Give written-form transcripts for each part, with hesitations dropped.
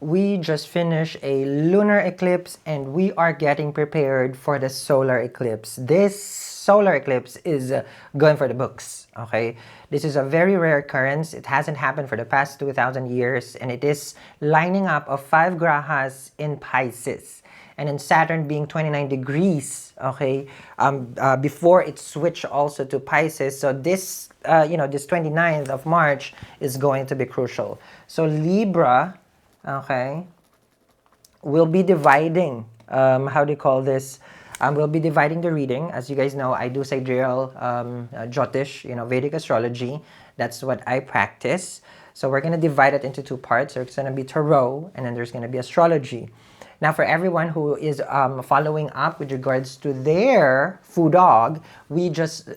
We just finished a lunar eclipse and we are getting prepared for the solar eclipse. This solar eclipse is going for the books, okay? This is a very rare occurrence. It hasn't happened for the past 2,000 years, and it is lining up of 5 grahas in Pisces. And in Saturn being 29 degrees, okay, before it switched also to Pisces. So this, this 29th of March is going to be crucial. So Libra, okay, we'll be dividing, how do you call this? We'll be dividing the reading. As you guys know, I do sidereal Jyotish, Vedic astrology. That's what I practice. So we're going to divide it into 2 parts. There's going to be tarot, and then there's going to be astrology. Now, for everyone who is following up with regards to their food dog, we just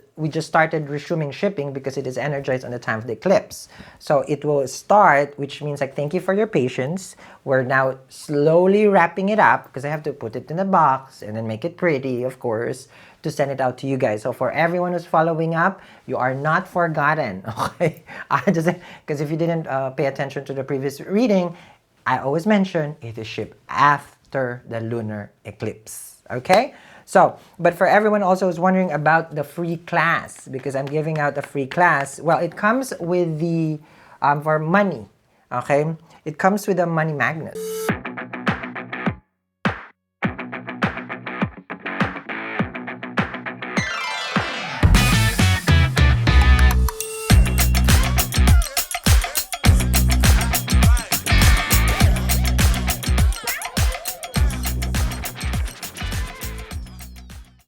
started resuming shipping because it is energized on the time of the eclipse. So it will start, which means like thank you for your patience. We're now slowly wrapping it up because I have to put it in a box and then make it pretty, of course, to send it out to you guys. So for everyone who's following up, you are not forgotten, okay? Because if you didn't pay attention to the previous reading, I always mention it is shipped after the lunar eclipse, okay? So, but for everyone also who's wondering about the free class, because I'm giving out a free class, well, it comes with the, for money, okay? It comes with a money magnet.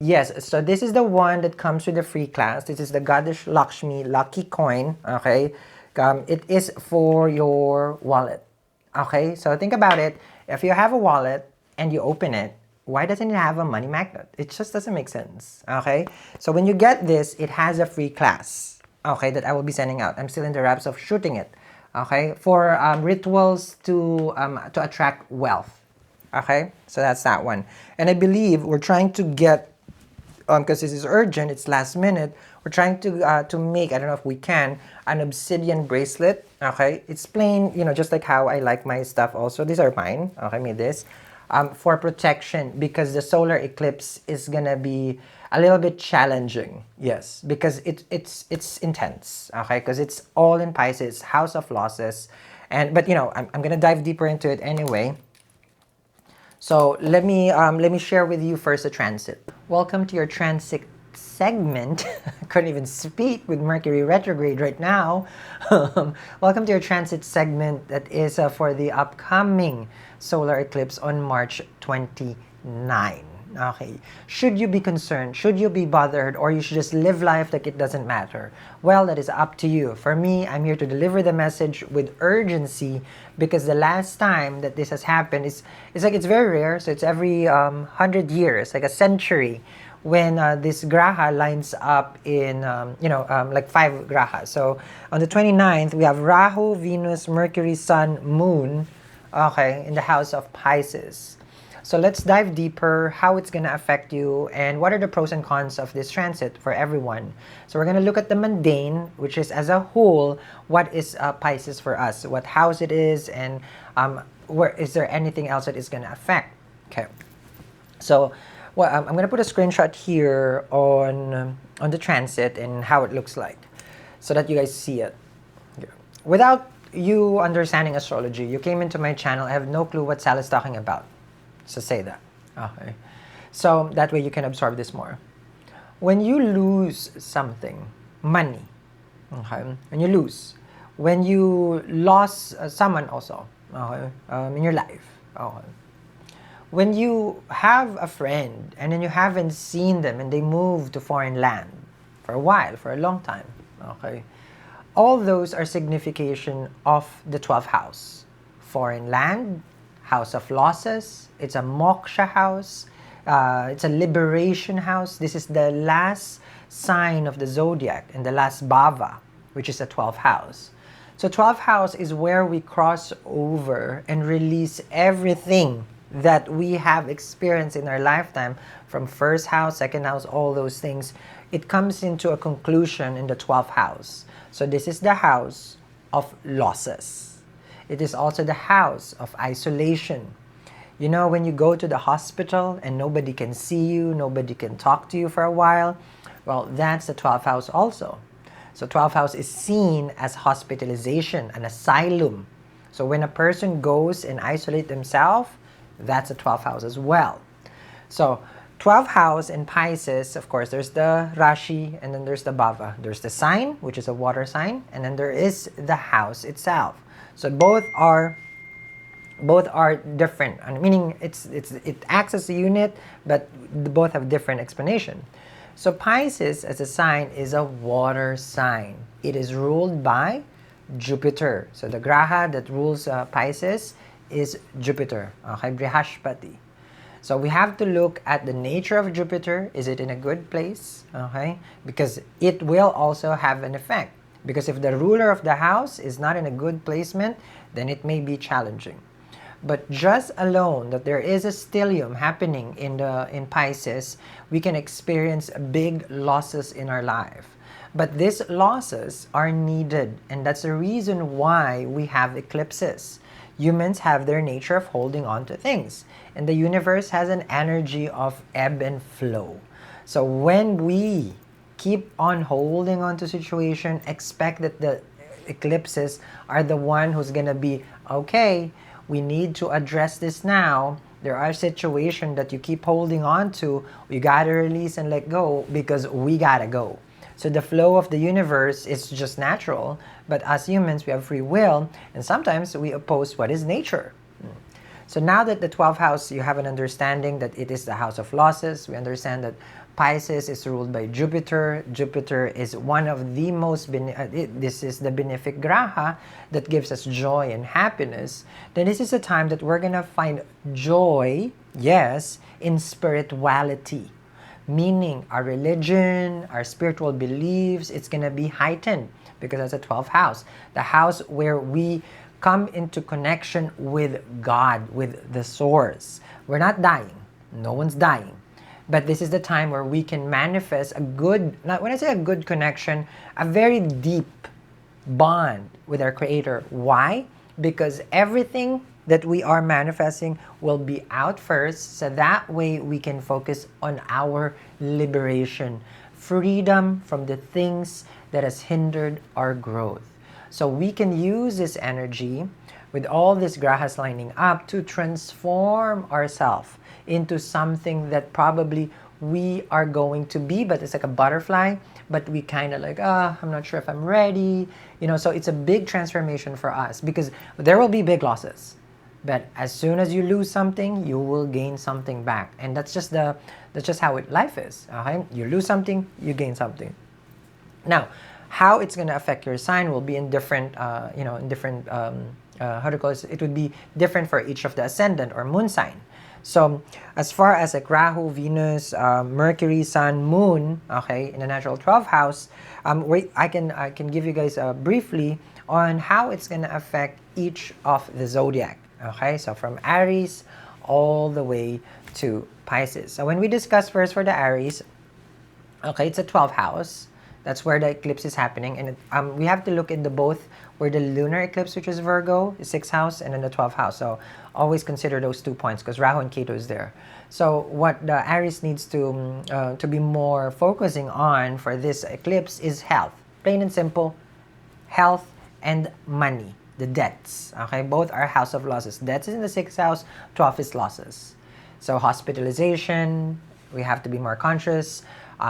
Yes, so this is the one that comes with the free class. This is the Goddess Lakshmi Lucky Coin, okay? It is for your wallet, okay? So think about it. If you have a wallet and you open it, why doesn't it have a money magnet? It just doesn't make sense, okay? So when you get this, it has a free class, okay, that I will be sending out. I'm still in the wraps of shooting it, okay? For rituals to attract wealth, okay? So that's that one. And I believe we're trying to get, because this is urgent, it's last minute, we're trying to make, I don't know if we can, an obsidian bracelet, okay? It's plain, just like how I like my stuff also. These are mine, okay, I made this. For protection, because the solar eclipse is gonna be a little bit challenging, yes, because it's intense, okay? Because it's all in Pisces, house of losses. But I'm gonna dive deeper into it anyway. So let me share with you first the transit. Welcome to your transit segment. I couldn't even speak with Mercury retrograde right now. Welcome to your transit segment that is for the upcoming solar eclipse on March 29. Okay. Should you be concerned? Should you be bothered? Or you should just live life like it doesn't matter? Well, that is up to you. For me, I'm here to deliver the message with urgency because the last time that this has happened it's very rare. So it's every 100 years, like a century, when this graha lines up in, like 5 grahas. So on the 29th, we have Rahu, Venus, Mercury, Sun, Moon, okay, in the house of Pisces. So let's dive deeper, how it's going to affect you, and what are the pros and cons of this transit for everyone. So we're going to look at the mundane, which is as a whole, what is Pisces for us, what house it is, and where is there anything else that is going to affect. Okay. So I'm going to put a screenshot here on the transit and how it looks like, so that you guys see it. Yeah. Without you understanding astrology, you came into my channel, I have no clue what Sal is talking about. So say that. Okay. So that way you can absorb this more. When you lose something, money, okay, when you lose, when you lost someone also, okay, in your life, okay, when you have a friend and then you haven't seen them and they move to foreign land for a while, for a long time, okay, all those are signification of the 12th house. Foreign land, house of losses, it's a moksha house, it's a liberation house. This is the last sign of the zodiac and the last bhava, which is the 12th house. So 12th house is where we cross over and release everything that we have experienced in our lifetime, from first house, second house, all those things. It comes into a conclusion in the 12th house. So this is the house of losses. It is also the house of isolation. You know, when you go to the hospital and nobody can see you, nobody can talk to you for a while, well, that's the 12th house also. So 12th house is seen as hospitalization, an asylum. So when a person goes and isolate themselves, that's a 12th house as well. So 12th house in Pisces, of course, there's the Rashi and then there's the Bhava. There's the sign, which is a water sign, and then there is the house itself. So both are different, meaning it acts as a unit, but both have different explanation. So Pisces as a sign is a water sign. It is ruled by Jupiter. So the graha that rules Pisces is Jupiter, okay, Brihaspati. So we have to look at the nature of Jupiter. Is it in a good place? Okay, because it will also have an effect. Because if the ruler of the house is not in a good placement, then it may be challenging. But just alone that there is a stellium happening in Pisces, we can experience big losses in our life. But these losses are needed, and that's the reason why we have eclipses. Humans have their nature of holding on to things, and the universe has an energy of ebb and flow. So when we keep on holding on to situation, expect that the eclipses are the one who's gonna be, okay, we need to address this now. There are situations that you keep holding on to. You gotta release and let go because we gotta go. So the flow of the universe is just natural, but as humans, we have free will, and sometimes we oppose what is nature. So now that the 12th house, you have an understanding that it is the house of losses. We understand that Pisces is ruled by Jupiter. Jupiter is one of the most, this is the benefic graha that gives us joy and happiness. Then this is a time that we're going to find joy, yes, in spirituality. Meaning our religion, our spiritual beliefs, it's going to be heightened because that's a 12th house. The house where we come into connection with God, with the source. We're not dying. No one's dying. But this is the time where we can manifest a good, when I say a good connection, a very deep bond with our Creator. Why? Because everything that we are manifesting will be out first, so that way we can focus on our liberation, freedom from the things that has hindered our growth. So we can use this energy with all these grahas lining up to transform ourselves into something that probably we are going to be, but it's like a butterfly, but we kind of like, I'm not sure if I'm ready, so it's a big transformation for us because there will be big losses. But as soon as you lose something, you will gain something back. And that's just how life is. Okay? You lose something, you gain something. Now, how it's going to affect your sign will be in different, how to call it would be different for each of the ascendant or moon sign. So, as far as like Rahu, Venus, Mercury, Sun, Moon, okay, in the natural 12th house, I can give you guys briefly on how it's going to affect each of the zodiac. Okay, so from Aries all the way to Pisces. So when we discuss first for the Aries, okay, it's a 12th house. That's where the eclipse is happening. And we have to look into both where the lunar eclipse, which is Virgo, the 6th house, and then the 12th house. So always consider those 2 points because Rahu and Ketu is there. So what the Aries needs to be more focusing on for this eclipse is health. Plain and simple, health and money. The debts, okay? Both are house of losses. Debts is in the 6th house, 12th is losses. So hospitalization, we have to be more conscious.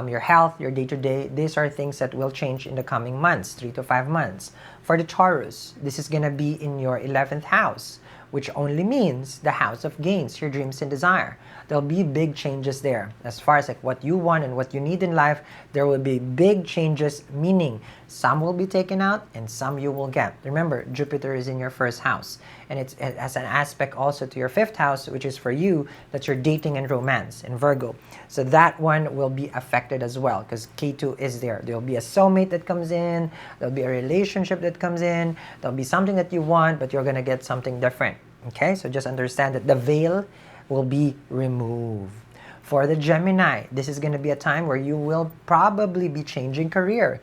Your health, your day-to-day, these are things that will change in the coming months, 3 to 5 months. For the Taurus, this is going to be in your 11th house, which only means the house of gains, your dreams and desire. There'll be big changes there. As far as like what you want and what you need in life, there will be big changes, meaning some will be taken out and some you will get. Remember, Jupiter is in your 1st house. And it has an aspect also to your 5th house, which is for you, that's your dating and romance in Virgo. So that one will be affected as well because Ketu is there. There'll be a soulmate that comes in. There'll be a relationship that comes in. There'll be something that you want, but you're going to get something different. Okay, so just understand that the veil will be removed. For the Gemini, this is going to be a time where you will probably be changing career.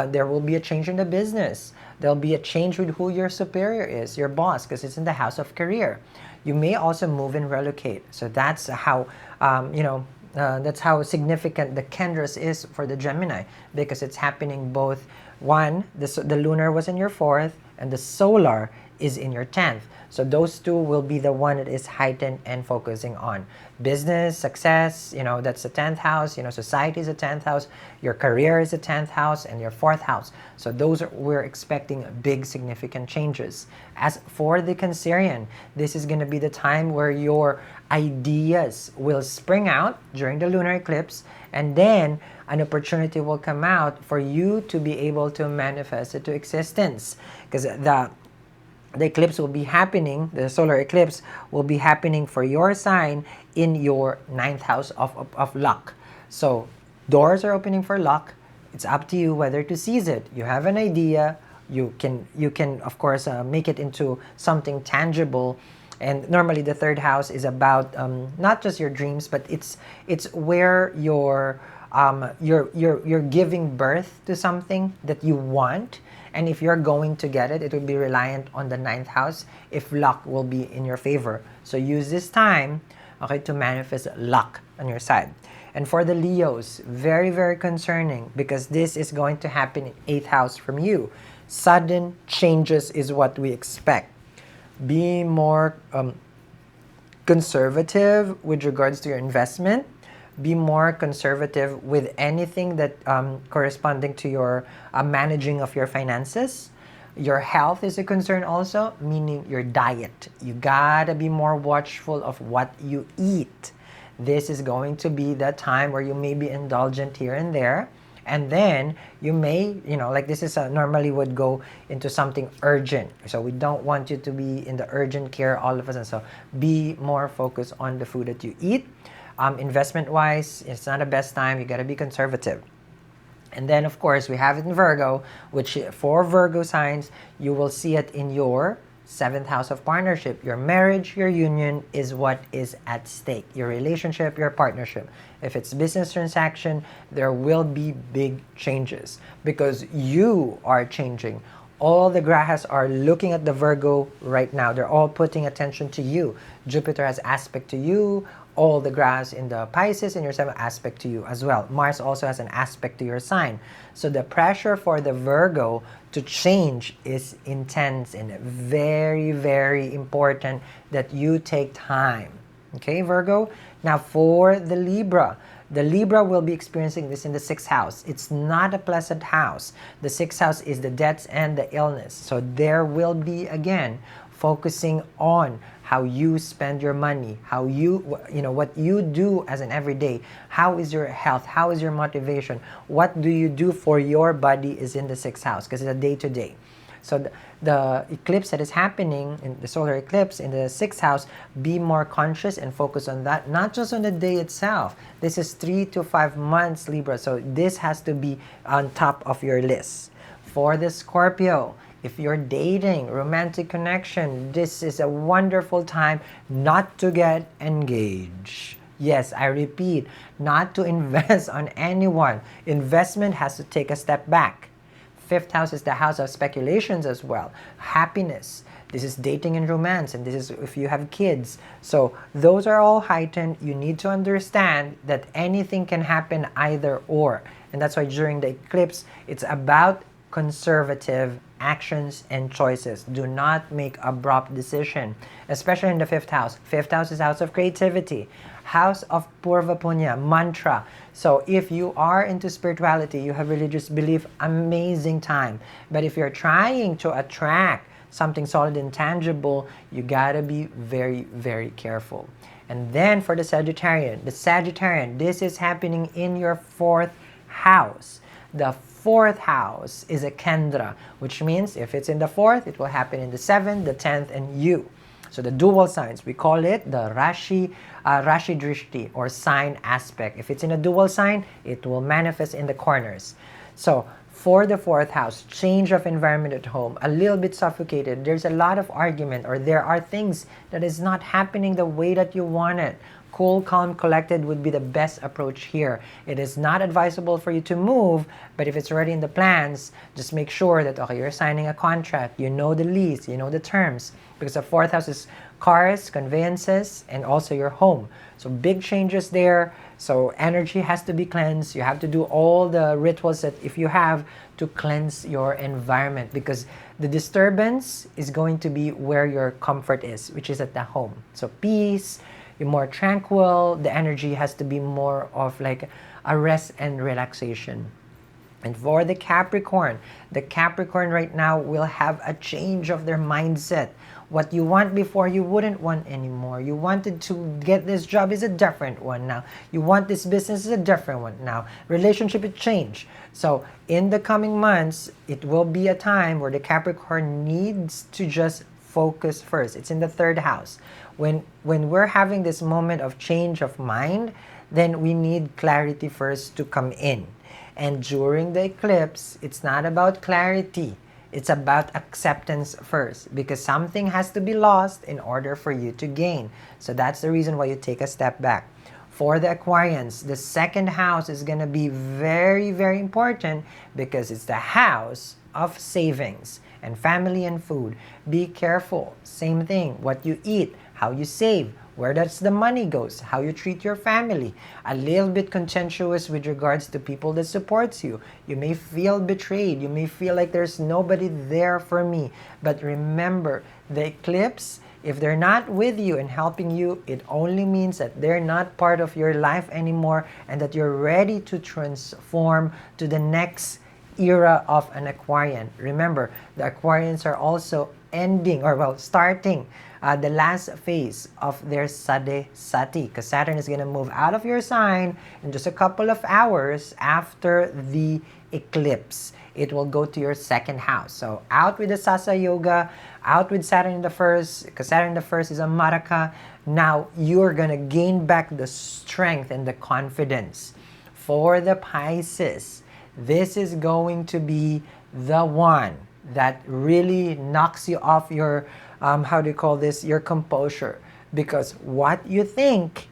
There will be a change in the business. There'll be a change with who your superior is, your boss, because it's in the house of career. You may also move and relocate. So that's how, that's how significant the Kendras is for the Gemini, because it's happening both. One, the lunar was in your 4th, and the solar is in your 10th. So those two will be the one that is heightened and focusing on business, success, that's the 10th house, society is the 10th house, your career is the 10th house, and your 4th house. So those we're expecting big significant changes. As for the Cancerian, this is going to be the time where your ideas will spring out during the lunar eclipse, and then an opportunity will come out for you to be able to manifest it to existence, because the eclipse will be happening, the solar eclipse will be happening for your sign in your 9th house of luck. So doors are opening for luck. It's up to you whether to seize it. You have an idea, you can of course make it into something tangible. And normally the 3rd house is about not just your dreams, but it's where you're giving birth to something that you want. And if you're going to get it, it will be reliant on the 9th house if luck will be in your favor. So use this time, okay, to manifest luck on your side. And for the Leos, very, very concerning, because this is going to happen in 8th house from you. Sudden changes is what we expect. Be more conservative with regards to your investment. Be more conservative with anything that corresponding to your managing of your finances. Your health is a concern also, meaning your diet. You gotta be more watchful of what you eat. This is going to be the time where you may be indulgent here and there. And then you may, like this is normally would go into something urgent. So we don't want you to be in the urgent care all of a sudden. So be more focused on the food that you eat. Investment-wise, it's not the best time. You got to be conservative. And then, of course, we have it in Virgo, which for Virgo signs, you will see it in your 7th house of partnership. Your marriage, your union is what is at stake. Your relationship, your partnership. If it's business transaction, there will be big changes because you are changing. All the grahas are looking at the Virgo right now. They're all putting attention to you. Jupiter has aspect to you. All the graphs in the Pisces in your 7th aspect to you as well. Mars also has an aspect to your sign. So the pressure for the Virgo to change is intense and very, very important that you take time. Okay, Virgo? Now for the Libra will be experiencing this in the 6th house. It's not a pleasant house. The 6th house is the debts and the illness. So there will be, again, focusing on how you spend your money, how what you do as an everyday. How is your health? How is your motivation? What do you do for your body is in the 6th house because it's a day-to-day. So the eclipse that is happening, in the solar eclipse in the 6th house, be more conscious and focus on that, not just on the day itself. This is 3 to 5 months, Libra. So this has to be on top of your list. For the Scorpio, if you're dating, romantic connection, this is a wonderful time not to get engaged. Yes, I repeat, not to invest on anyone. Investment has to take a step back. 5th house is the house of speculations as well. Happiness. This is dating and romance, and this is if you have kids. So those are all heightened. You need to understand that anything can happen either or. And that's why during the eclipse, it's about conservative actions and choices. Do not make abrupt decision, especially in the 5th house. 5th house is house of creativity, house of Purva Punya, mantra. So if you are into spirituality, you have religious belief, amazing time. But if you're trying to attract something solid and tangible, you gotta be very, very careful. And then for the Sagittarian, this is happening in your 4th house. The 4th house is a Kendra, which means if it's in the 4th, it will happen in the 7th, the 10th, and you. So the dual signs, we call it the Rashi Drishti, or sign aspect. If it's in a dual sign, it will manifest in the corners. So for the 4th house, change of environment at home, a little bit suffocated. There's a lot of argument, or there are things that is not happening the way that you want it. cool, calm, collected would be the best approach here. It is not advisable for you to move, but if it's already in the plans, just make sure that, okay, you're signing a contract, you know the lease, you know the terms, because the fourth house is cars, conveyances, and also your home. So big changes there. So energy has to be cleansed. You have to do all the rituals that if you have to cleanse your environment, because the disturbance is going to be where your comfort is, which is at the home. So peace, you're more tranquil. The energy has to be more of like a rest and relaxation. And for the Capricorn right now will have a change of their mindset. What you want before, you wouldn't want anymore. You wanted to get this job is a different one now. You want this business is a different one now. Relationship it changed. So in the coming months, it will be a time where the Capricorn needs to just focus first. It's in the third house. When we're having this moment of change of mind, then we need clarity first to come in. And during the eclipse, it's not about clarity. It's about acceptance first, because something has to be lost in order for you to gain. So that's the reason why you take a step back. For the Aquarians, the second house is going to be very, very important because it's the house of savings and family and food. Be careful. Same thing. What you eat, how you save, where does the money goes, how you treat your family. A little bit contentious with regards to people that supports you. You may feel betrayed. You may feel like there's nobody there for me. But remember, the eclipse, if they're not with you and helping you, it only means that they're not part of your life anymore and that you're ready to transform to the next era of an Aquarian. Remember, the Aquarians are also ending, or well, starting the last phase of their Sade Sati, because Saturn is going to move out of your sign in just a couple of hours after the eclipse. It will go to your second house. So out with the Sasa Yoga, out with Saturn in the first, because Saturn in the first is a Maraka. Now you're going to gain back the strength and the confidence. For the Pisces, this is going to be the one that really knocks you off your how do you call this, your composure, because what you think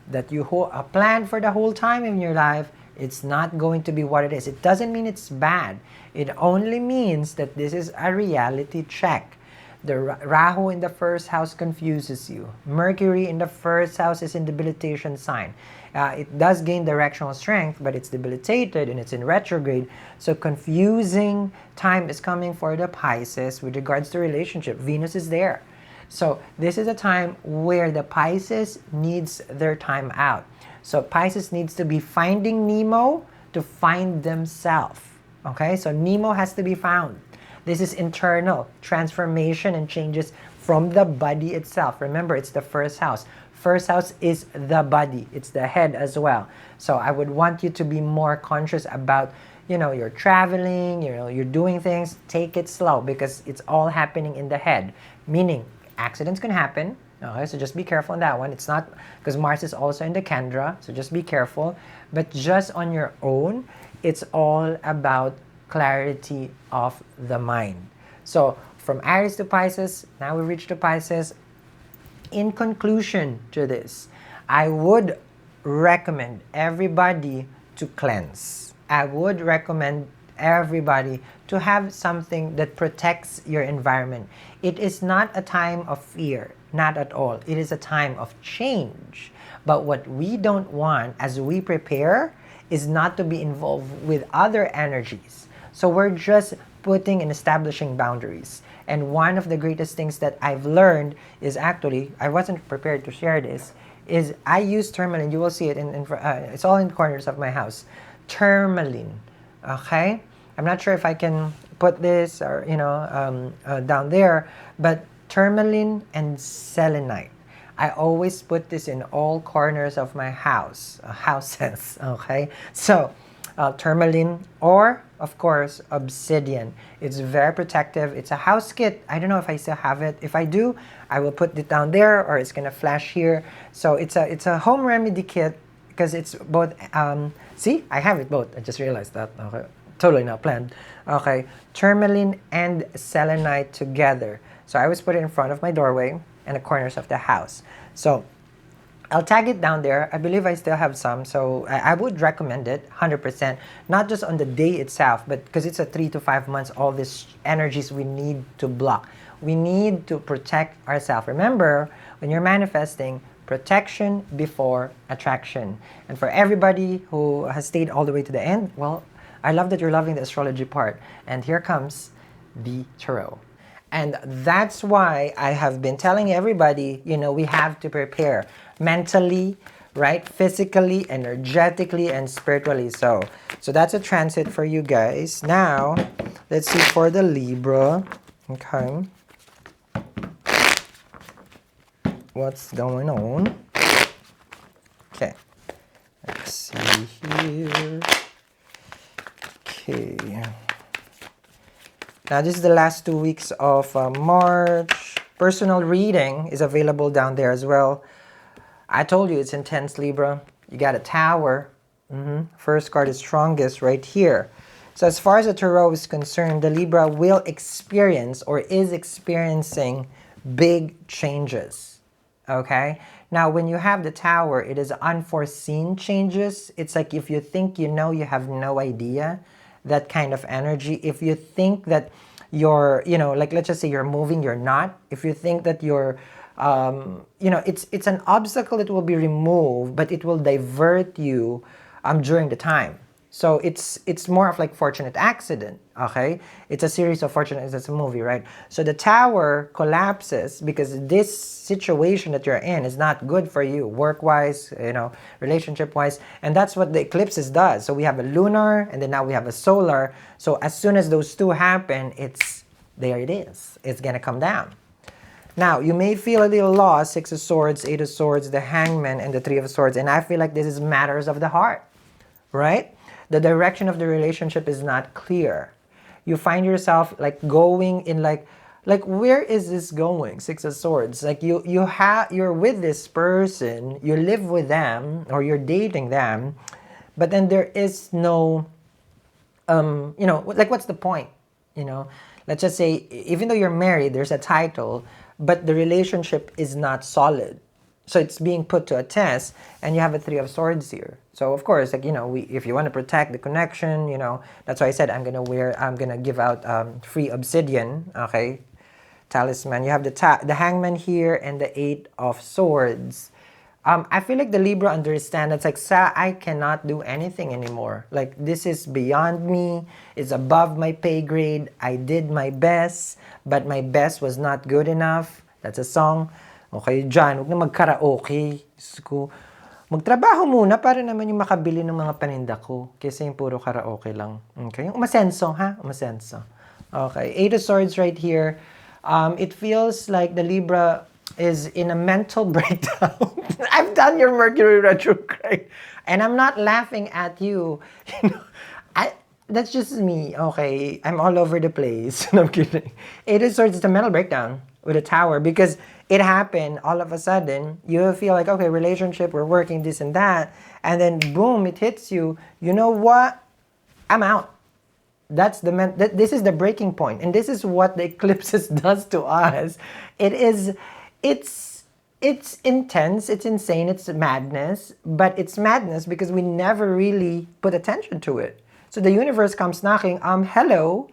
that you planned for the whole time in your life, it's not going to be what it is. It doesn't mean it's bad. It only means that this is a reality check. The Rahu in the first house confuses you. Mercury in the first house is in debilitation sign. It does gain directional strength, but it's debilitated and it's in retrograde. So confusing time is coming for the Pisces with regards to relationship. Venus is there. So this is a time where the Pisces needs their time out. So Pisces needs to be finding Nemo to find themselves. Okay, so Nemo has to be found. This is internal transformation and changes from the body itself. Remember, it's the first house. First house is the body. It's the head as well. So I would want you to be more conscious about, you're traveling, you're doing things. Take it slow because it's all happening in the head. Meaning, accidents can happen. Okay, so just be careful on that one. It's not, because Mars is also in the Kendra, so just be careful. But just on your own, it's all about clarity of the mind. So from Aries to Pisces, now we reach to Pisces. In conclusion to this, I would recommend everybody to cleanse. I would recommend everybody to have something that protects your environment. It is not a time of fear, not at all. It is a time of change. But what we don't want as we prepare is not to be involved with other energies. So we're just putting and establishing boundaries. And one of the greatest things that I've learned is actually, I wasn't prepared to share this, is I use tourmaline. You will see it it's all in the corners of my house. Tourmaline, okay? I'm not sure if I can put this or, down there, but tourmaline and selenite. I always put this in all corners of my houses, okay? So, tourmaline or, of course, obsidian. It's very protective. It's a house kit. I don't know if I still have it. If I do, I will put it down there or it's gonna flash here. So it's a home remedy kit because it's both, see, I have it both. I just realized that. Okay. Totally not planned. Okay, tourmaline and selenite together. So I always put it in front of my doorway and the corners of the house. So I'll tag it down there. I believe I still have some, so I would recommend it 100%. Not just on the day itself, but because it's a 3 to 5 months, all these energies we need to block. We need to protect ourselves. Remember, when you're manifesting, protection before attraction. And for everybody who has stayed all the way to the end, well, I love that you're loving the astrology part. And here comes the tarot. And that's why I have been telling everybody, we have to prepare mentally, right? Physically, energetically, and spiritually. So that's a transit for you guys. Now, let's see for the Libra. Okay. What's going on? Okay. Let's see here. Okay. Now, this is the last 2 weeks of March. Personal reading is available down there as well. I told you it's intense, Libra. You got a Tower. First card is strongest right here. So as far as the tarot is concerned, the Libra will experience or is experiencing big changes. Okay? Now, when you have the Tower, it is unforeseen changes. It's like if you think you know, you have no idea. That kind of energy. If you think that you're, like let's just say you're moving, you're not. If you think that you're, it's an obstacle that will be removed, but it will divert you during the time. So it's more of like fortunate accident, okay? It's a series of fortunate, it's a movie, right? So the Tower collapses because this situation that you're in is not good for you, work-wise, relationship-wise, and that's what the eclipses does. So we have a lunar, and then now we have a solar. So as soon as those two happen, there it is. It's gonna come down. Now, you may feel a little lost, 6 of Swords, 8 of Swords, the Hangman, and the 3 of Swords, and I feel like this is matters of the heart, right? The direction of the relationship is not clear. You find yourself like going in like where is this going? 6 of Swords. Like you're with this person, you live with them or you're dating them, but then there is no like what's the point? Let's just say even though you're married, there's a title, but the relationship is not solid. So it's being put to a test, and you have a 3 of Swords here. So of course, if you want to protect the connection, that's why I said I'm gonna give out free obsidian, okay, talisman. You have the Hangman here and the 8 of Swords. I feel like the Libra understand that's like, I cannot do anything anymore. Like this is beyond me. It's above my pay grade. I did my best, but my best was not good enough. That's a song. Okay, John, huwag na mag-karaoke. Magtrabaho muna para naman yung makabili ng mga paninda ko. Kasi yung puro karaoke lang. Okay, yung umasenso, ha? Umasenso. Okay, 8 of Swords right here. It feels like the Libra is in a mental breakdown. I've done your Mercury retrograde. And I'm not laughing at you. That's just me, okay? I'm all over the place. No, I'm kidding. 8 of Swords is a mental breakdown with a Tower because it happened all of a sudden. You feel like, okay, relationship, we're working this and that. And then boom, it hits you. You know what? I'm out. This is the breaking point. And this is what the eclipses does to us. It's intense, it's insane, it's madness. But it's madness because we never really put attention to it. So the universe comes knocking, hello.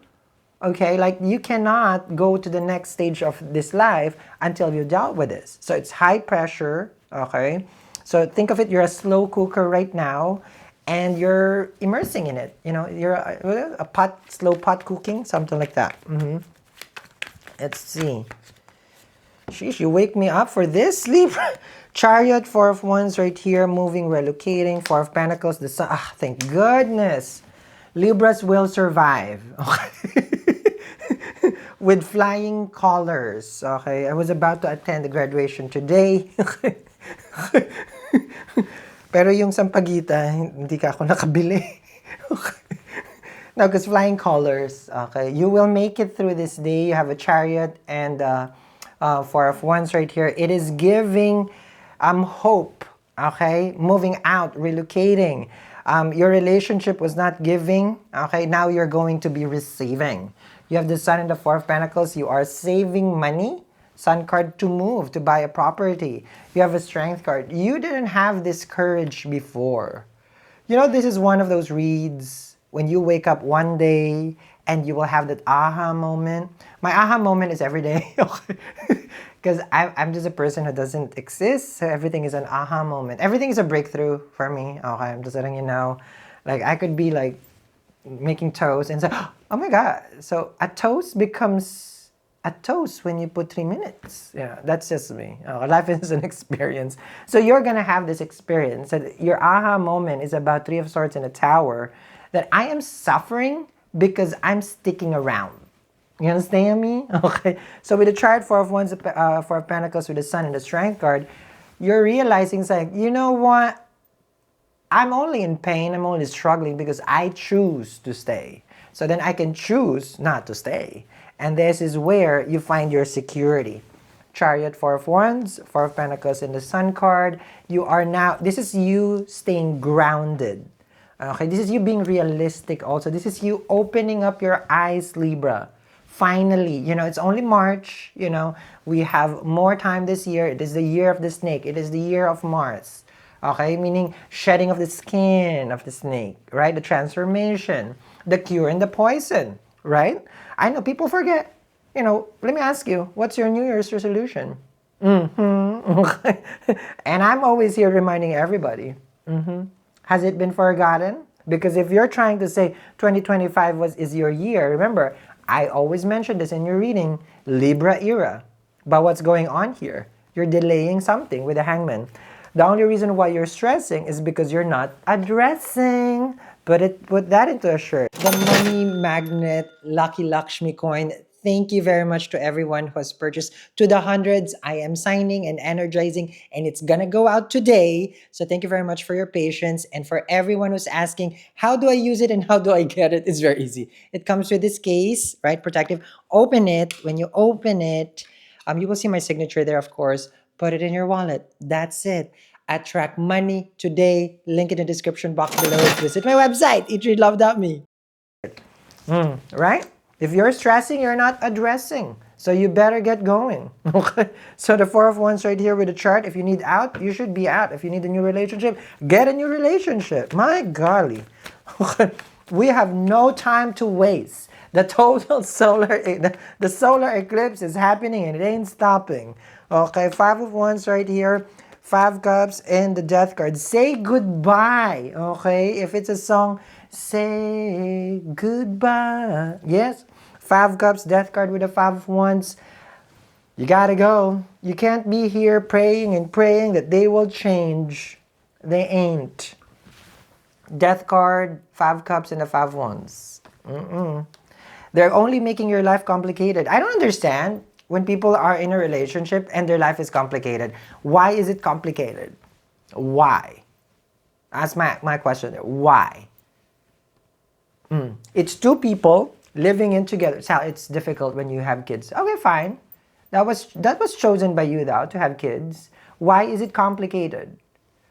Okay, like you cannot go to the next stage of this life until you dealt with this. So it's high pressure, okay? So think of it, you're a slow cooker right now and you're immersing in it. You're a slow pot cooking, something like that. Let's see. Sheesh, you wake me up for this, Libra. Chariot, 4 of Wands right here, moving, relocating, 4 of Pentacles, the Sun. Thank goodness. Libras will survive. Okay. With flying colors. Okay, I was about to attend the graduation today. Pero yung sampagita, hindi ka ako nakabili. Okay. Now, because flying colors, okay, you will make it through this day. You have a Chariot and 4 of Wands right here. It is giving hope, okay, moving out, relocating. Your relationship was not giving, okay, now you're going to be receiving. You have the Sun and the 4 of Pentacles. You are saving money, Sun card, to move, to buy a property. You have a Strength card. You didn't have this courage before. You know, this is one of those reads when you wake up one day and you will have that aha moment. My aha moment is every day. Because I'm just a person who doesn't exist, so everything is an aha moment. Everything is a breakthrough for me. Okay, I'm just letting you know. Like, I could be like making toast and say, oh my God. So a toast becomes a toast when you put 3 minutes. Yeah, that's just me. Life is an experience. So you're going to have this experience. That your aha moment is about Three of Swords in a tower. That I am suffering because I'm sticking around. You understand me? Okay. So with the chart, Four of Wands, Four of Pentacles with the Sun and the Strength card, you're realizing it's like, you know what? I'm only in pain, I'm only struggling because I choose to stay. So then I can choose not to stay. And this is where you find your security. Chariot, Four of Wands, Four of Pentacles in the Sun card. You are now, this is you staying grounded. Okay, this is you being realistic also. This is you opening up your eyes, Libra. Finally, you know, it's only March, you know, we have more time this year. It is the year of the snake. It is the year of Mars. Okay, meaning shedding of the skin of the snake, right? The transformation, the cure and the poison, right? I know people forget. You know, let me ask you, what's your New Year's resolution? Okay. And I'm always here reminding everybody. Has it been forgotten? Because if you're trying to say 2025 is your year, remember, I always mention this in your reading, Libra era. But what's going on here? You're delaying something with the Hangman. The only reason why you're stressing is because you're not addressing. Put that into a shirt. The money magnet Lucky Lakshmi coin. Thank you very much to everyone who has purchased to the hundreds. I am signing and energizing, and it's gonna go out today. So thank you very much for your patience. And for everyone who's asking, how do I use it and how do I get it? It's very easy. It comes with this case, right? Protective. Open it. When you open it, you will see my signature there, of course. Put it in your wallet. That's it. Attract money today. Link in the description box below. Visit my website, eatreadlove.me. Right? If you're stressing, you're not addressing. So you better get going. Okay? So the Four of Wands right here with the chart. If you need out, you should be out. If you need a new relationship, get a new relationship. My golly. Okay? We have no time to waste. The total the solar eclipse is happening and it ain't stopping. Okay, Five of Wands right here. Five Cups and the Death card. Say goodbye. Okay, if it's a song, say goodbye. Yes, Five Cups, Death card with the Five of Wands. You gotta go. You can't be here praying and praying that they will change. They ain't. Death card, Five Cups, and the Five of Wands. They're only making your life complicated. I don't understand when people are in a relationship and their life is complicated. Why is it complicated? Why? That's my question there. Why? It's two people living in together. So it's difficult when you have kids. Okay, fine. That was chosen by you though, to have kids. Why is it complicated?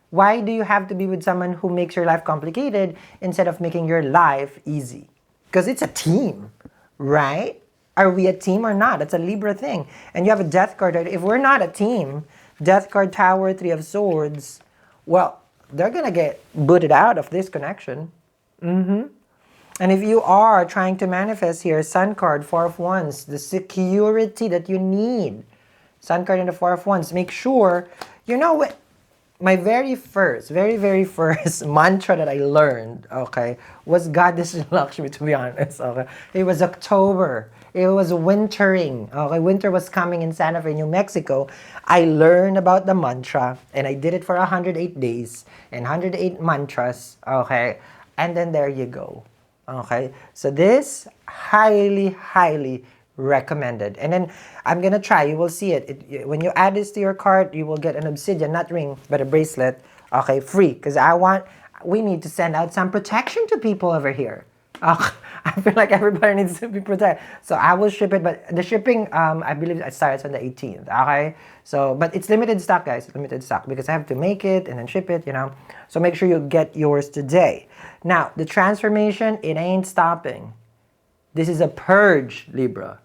Why do you have to be with someone who makes your life complicated instead of making your life easy? Because it's a team, right? Are we a team or not? That's a Libra thing. And you have a Death card. If we're not a team, Death card, Tower, Three of Swords, well, they're going to get booted out of this connection. And if you are trying to manifest here, Sun card, Four of Wands, the security that you need. Sun card and the Four of Wands. Make sure, you know what? My very first mantra that I learned, okay, was Goddess Lakshmi, to be honest, okay? It was October. It was wintering, okay? Winter was coming in Santa Fe, New Mexico. I learned about the mantra, and I did it for 108 days, and 108 mantras, okay? And then there you go, okay? So this, highly recommended. And then I'm gonna try, you will see it. When you add this to your cart, you will get an obsidian, not ring, but a bracelet, okay, free. Because we need to send out some protection to people over here. I feel like everybody needs to be protected. So I will ship it, but the shipping, I believe it starts on the 18th, okay? So, but it's limited stock, guys, limited stock, because I have to make it and then ship it, you know? So make sure you get yours today. Now, the transformation, it ain't stopping. This is a purge, Libra.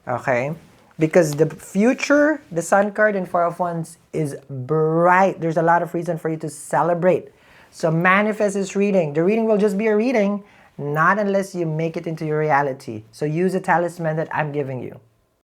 Okay? Because the future, the Sun card and Four of Wands is bright. There's a lot of reason for you to celebrate. So manifest this reading. The reading will just be a reading, not unless you make it into your reality. So use a talisman that I'm giving you.